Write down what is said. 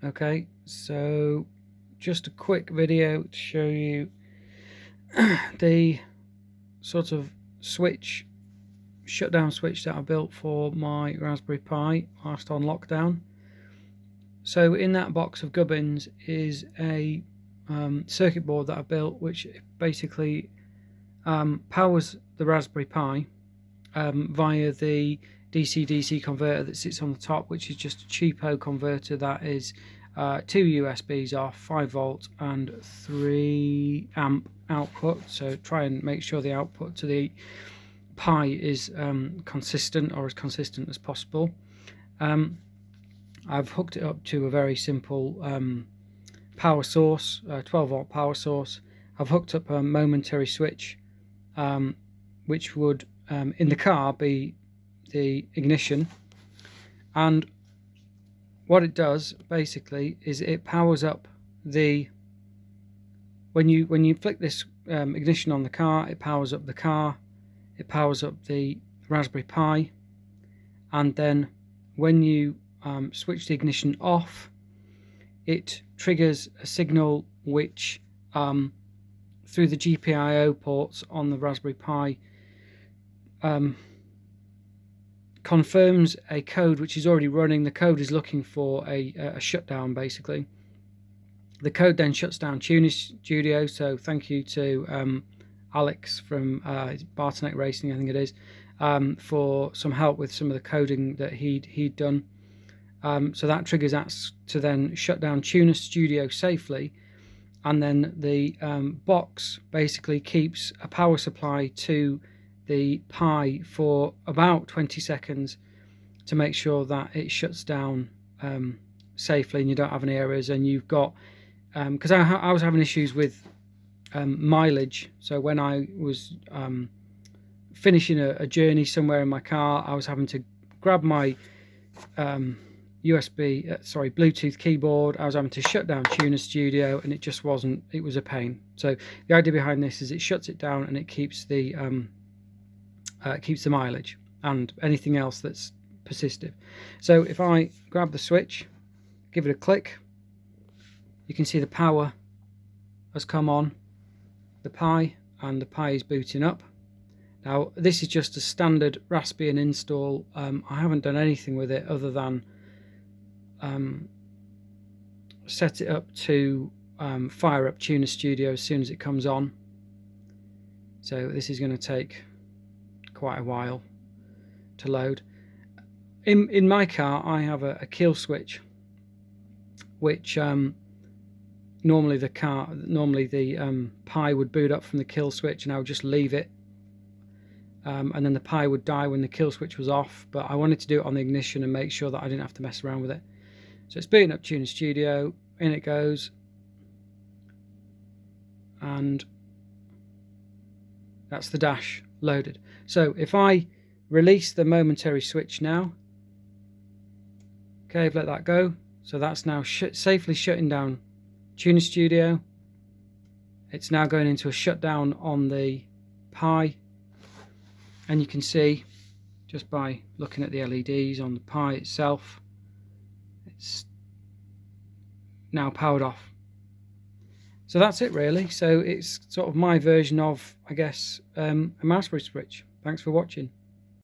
Okay, so just a quick video to show you the sort of shutdown switch that I built for my Raspberry Pi whilst on lockdown. So in that box of gubbins is a circuit board that I built, which basically powers the Raspberry Pi via the DC-DC converter that sits on the top, which is just a cheapo converter that is 2 USBs off, 5 volt and 3 amp output. So try and make sure the output to the Pi is consistent, or as consistent as possible. I've hooked it up to a very simple power source, 12 volt power source. I've hooked up a momentary switch, which would in the car be the ignition, and what it does basically is it powers up the when you flick this ignition on the car, it powers up the car, it powers up the Raspberry Pi, and then when you switch the ignition off, it triggers a signal which through the GPIO ports on the Raspberry Pi confirms a code which is already running. The code is looking for a shutdown basically. The code then shuts down Tunerstudio, so thank you to Alex from Bartonek Racing, I think it is, for some help with some of the coding that he'd done. So that triggers us to then shut down Tunerstudio safely, and then the box basically keeps a power supply to the Pi for about 20 seconds to make sure that it shuts down safely and you don't have any errors. And you've got because I was having issues with mileage, so when I was finishing a journey somewhere in my car, I was having to grab my Bluetooth keyboard. I was having to shut down Tunerstudio, and it just wasn't, it was a pain. So the idea behind this is it shuts it down and it keeps the mileage and anything else that's persistive. So if I grab the switch, give it a click, you can see the power has come on the Pi, and the Pi is booting up. Now this is just a standard Raspbian install. I haven't done anything with it other than set it up to fire up Tunerstudio as soon as it comes on. So this is going to take quite a while to load. In my car I have a kill switch, which normally the Pi would boot up from the kill switch, and I would just leave it, and then the Pi would die when the kill switch was off. But I wanted to do it on the ignition and make sure that I didn't have to mess around with it. So it's booting up Tunerstudio, in it goes, and that's the dash loaded. So if I release the momentary switch now, okay, I've let that go, so that's now safely shutting down Tunerstudio. It's now going into a shutdown on the Pi, and you can see just by looking at the LEDs on the Pi itself, it's now powered off. So that's it really. So it's sort of my version of, I guess, a mouse switch. Thanks for watching.